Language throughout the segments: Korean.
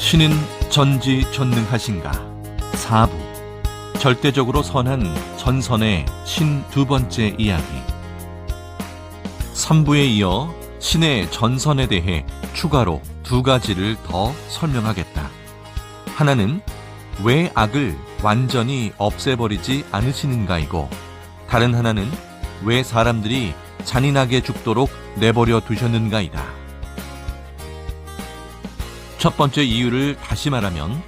신은 전지전능하신가 4부 절대적으로 선한 전선의 신 두 번째 이야기 3부에 이어 신의 전선에 대해 추가로 두 가지를 더 설명하겠다. 하나는 왜 악을 완전히 없애버리지 않으시는가이고 다른 하나는 왜 사람들이 잔인하게 죽도록 내버려 두셨는가이다. 첫 번째 이유를 다시 말하면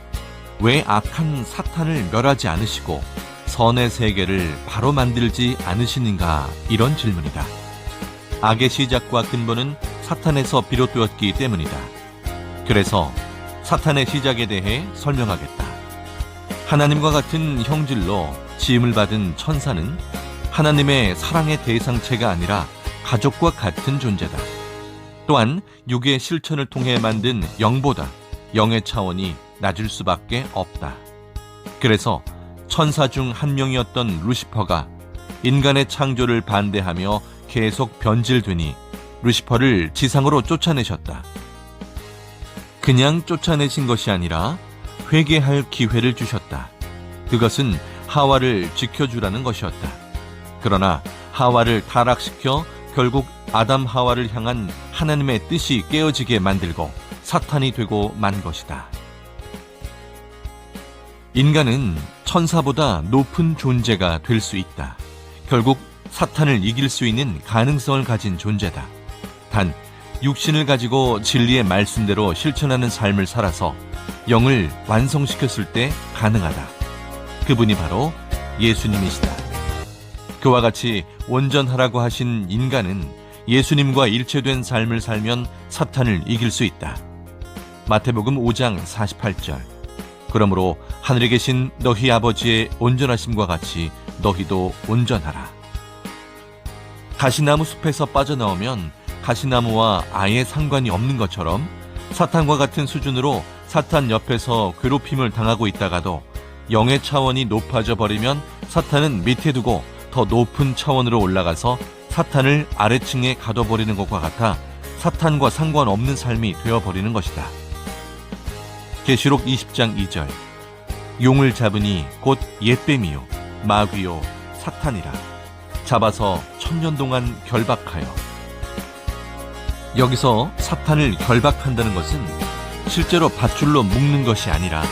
왜 악한 사탄을 멸하지 않으시고 선의 세계를 바로 만들지 않으시는가 이런 질문이다. 악의 시작과 근본은 사탄에서 비롯되었기 때문이다. 그래서 사탄의 시작에 대해 설명하겠다. 하나님과 같은 형질로 지음을 받은 천사는 하나님의 사랑의 대상체가 아니라 가족과 같은 존재다. 또한 육의 실천을 통해 만든 영보다 영의 차원이 낮을 수밖에 없다. 그래서 천사 중 한 명이었던 루시퍼가 인간의 창조를 반대하며 계속 변질되니 루시퍼를 지상으로 쫓아내셨다. 그냥 쫓아내신 것이 아니라 회개할 기회를 주셨다. 그것은 하와를 지켜주라는 것이었다. 그러나 하와를 타락시켜 결국 아담 하와를 향한 하나님의 뜻이 깨어지게 만들고 사탄이 되고 만 것이다. 인간은 천사보다 높은 존재가 될 수 있다. 결국 사탄을 이길 수 있는 가능성을 가진 존재다. 단, 육신을 가지고 진리의 말씀대로 실천하는 삶을 살아서 영을 완성시켰을 때 가능하다. 그분이 바로 예수님이시다. 그와 같이 온전하라고 하신 인간은 예수님과 일체된 삶을 살면 사탄을 이길 수 있다. 마태복음 5장 48절. 그러므로 하늘에 계신 너희 아버지의 온전하심과 같이 너희도 온전하라. 가시나무 숲에서 빠져나오면 가시나무와 아예 상관이 없는 것처럼 사탄과 같은 수준으로 사탄 옆에서 괴롭힘을 당하고 있다가도 영의 차원이 높아져 버리면 사탄은 밑에 두고 더 높은 차원으로 올라가서 사탄을 아래층에 가둬버리는 것과 같아 사탄과 상관없는 삶이 되어버리는 것이다. 계시록 20장 2절. 용을 잡으니 곧 옛뱀이요 마귀요 사탄이라. 잡아서 1000년 동안 결박하여. 여기서 사탄을 결박한다는 것은 실제로 밧줄로 묶는 것이 아니라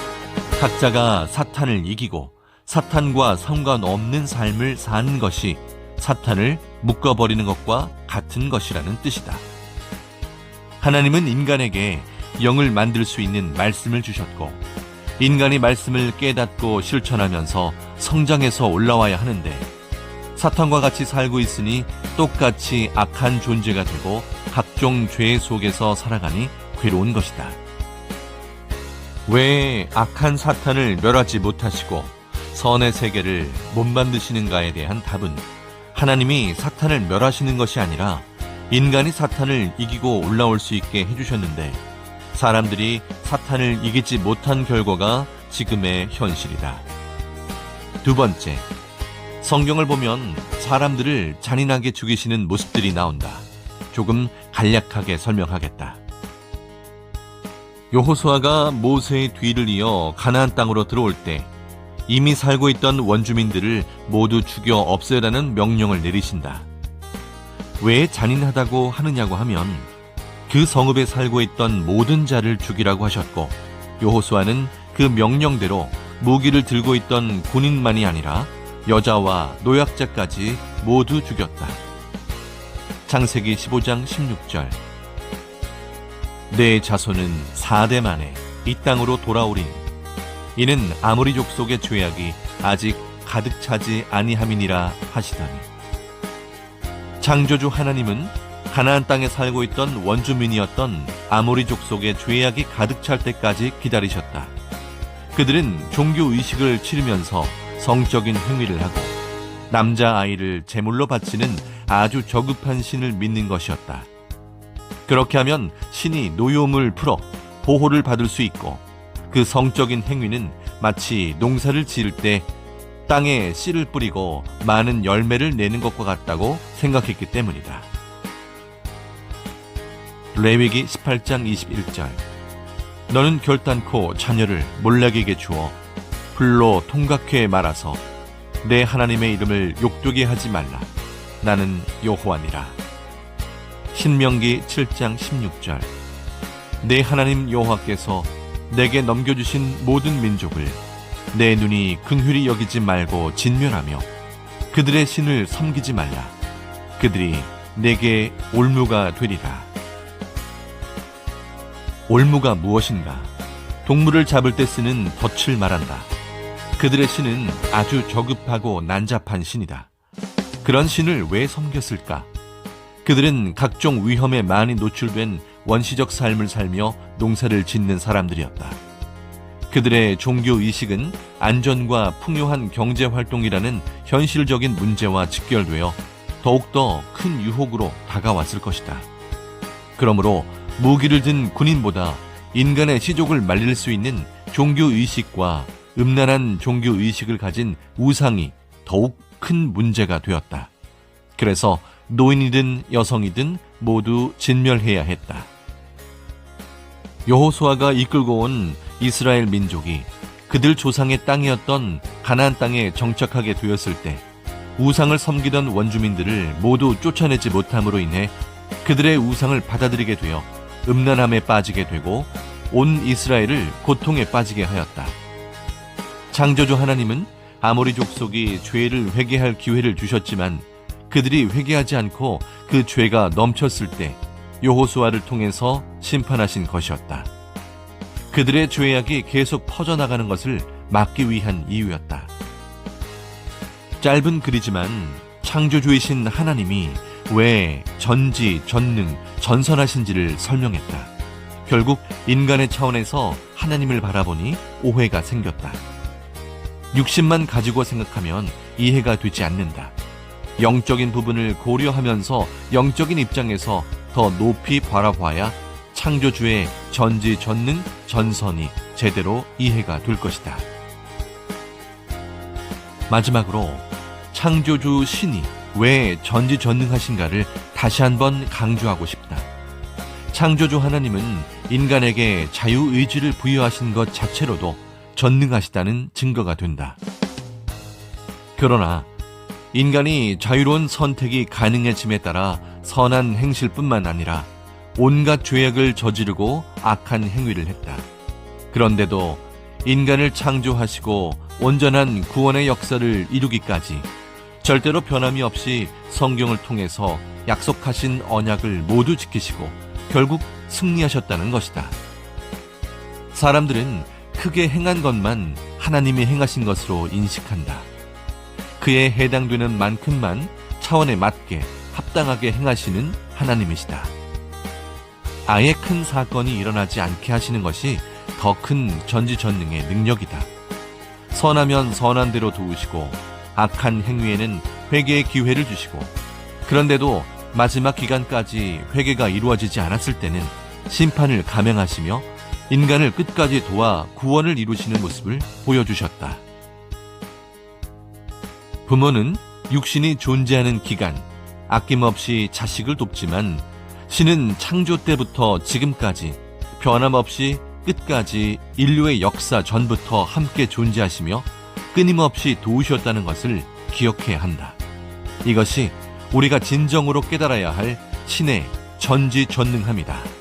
각자가 사탄을 이기고 사탄과 상관없는 삶을 사는 것이 사탄을 묶어버리는 것과 같은 것이라는 뜻이다. 하나님은 인간에게 영을 만들 수 있는 말씀을 주셨고 인간이 말씀을 깨닫고 실천하면서 성장해서 올라와야 하는데 사탄과 같이 살고 있으니 똑같이 악한 존재가 되고 각종 죄 속에서 살아가니 괴로운 것이다. 왜 악한 사탄을 멸하지 못하시고 선의 세계를 못 만드시는가에 대한 답은 하나님이 사탄을 멸하시는 것이 아니라 인간이 사탄을 이기고 올라올 수 있게 해주셨는데 사람들이 사탄을 이기지 못한 결과가 지금의 현실이다. 두 번째, 성경을 보면 사람들을 잔인하게 죽이시는 모습들이 나온다. 조금 간략하게 설명하겠다. 여호수아가 모세의 뒤를 이어 가나안 땅으로 들어올 때 이미 살고 있던 원주민들을 모두 죽여 없애라는 명령을 내리신다. 왜 잔인하다고 하느냐고 하면 그 성읍에 살고 있던 모든 자를 죽이라고 하셨고 여호수아는 그 명령대로 무기를 들고 있던 군인만이 아니라 여자와 노약자까지 모두 죽였다. 창세기 15장 16절. 내 자손은 4대 만에 이 땅으로 돌아오리니 이는 아모리 족속의 죄악이 아직 가득 차지 아니함이니라 하시더니 창조주 하나님은 가나안 땅에 살고 있던 원주민이었던 아모리 족속의 죄악이 가득 찰 때까지 기다리셨다. 그들은 종교의식을 치르면서 성적인 행위를 하고 남자아이를 제물로 바치는 아주 저급한 신을 믿는 것이었다. 그렇게 하면 신이 노여움을 풀어 보호를 받을 수 있고 그 성적인 행위는 마치 농사를 지을 때 땅에 씨를 뿌리고 많은 열매를 내는 것과 같다고 생각했기 때문이다. 레위기 18장 21절. 너는 결단코 자녀를 몰락에게 주어 불로 통각해 말아서 내 하나님의 이름을 욕되게 하지 말라. 나는 여호와니라. 신명기 7장 16절. 내 하나님 여호와께서 내게 넘겨주신 모든 민족을 내 눈이 긍휼히 여기지 말고 진멸하며 그들의 신을 섬기지 말라. 그들이 내게 올무가 되리라. 올무가 무엇인가? 동물을 잡을 때 쓰는 덫을 말한다. 그들의 신은 아주 저급하고 난잡한 신이다. 그런 신을 왜 섬겼을까? 그들은 각종 위험에 많이 노출된 원시적 삶을 살며 농사를 짓는 사람들이었다. 그들의 종교의식은 안전과 풍요한 경제활동이라는 현실적인 문제와 직결되어 더욱더 큰 유혹으로 다가왔을 것이다. 그러므로 무기를 든 군인보다 인간의 시족을 말릴 수 있는 종교의식과 음란한 종교의식을 가진 우상이 더욱 큰 문제가 되었다. 그래서 노인이든 여성이든 모두 진멸해야 했다. 여호수아가 이끌고 온 이스라엘 민족이 그들 조상의 땅이었던 가나안 땅에 정착하게 되었을 때 우상을 섬기던 원주민들을 모두 쫓아내지 못함으로 인해 그들의 우상을 받아들이게 되어 음란함에 빠지게 되고 온 이스라엘을 고통에 빠지게 하였다. 창조주 하나님은 아모리 족속이 죄를 회개할 기회를 주셨지만 그들이 회개하지 않고 그 죄가 넘쳤을 때 여호수아를 통해서 심판하신 것이었다. 그들의 죄악이 계속 퍼져나가는 것을 막기 위한 이유였다. 짧은 글이지만 창조주이신 하나님이 왜 전지, 전능, 전선하신지를 설명했다. 결국 인간의 차원에서 하나님을 바라보니 오해가 생겼다. 육신만 가지고 생각하면 이해가 되지 않는다. 영적인 부분을 고려하면서 영적인 입장에서 더 높이 바라봐야 창조주의 전지, 전능, 전선이 제대로 이해가 될 것이다. 마지막으로 창조주 신이 왜 전지전능하신가를 다시 한번 강조하고 싶다. 창조주 하나님은 인간에게 자유의지를 부여하신 것 자체로도 전능하시다는 증거가 된다. 그러나 인간이 자유로운 선택이 가능해짐에 따라 선한 행실뿐만 아니라 온갖 죄악을 저지르고 악한 행위를 했다. 그런데도 인간을 창조하시고 온전한 구원의 역사를 이루기까지 절대로 변함이 없이 성경을 통해서 약속하신 언약을 모두 지키시고 결국 승리하셨다는 것이다. 사람들은 크게 행한 것만 하나님이 행하신 것으로 인식한다. 그에 해당되는 만큼만 차원에 맞게 합당하게 행하시는 하나님이시다. 아예 큰 사건이 일어나지 않게 하시는 것이 더 큰 전지전능의 능력이다. 선하면 선한 대로 도우시고 악한 행위에는 회개의 기회를 주시고 그런데도 마지막 기간까지 회개가 이루어지지 않았을 때는 심판을 감행하시며 인간을 끝까지 도와 구원을 이루시는 모습을 보여주셨다. 부모는 육신이 존재하는 기간 아낌없이 자식을 돕지만 신은 창조 때부터 지금까지 변함없이 끝까지 인류의 역사 전부터 함께 존재하시며 끊임없이 도우셨다는 것을 기억해야 한다. 이것이 우리가 진정으로 깨달아야 할 신의 전지전능함이다.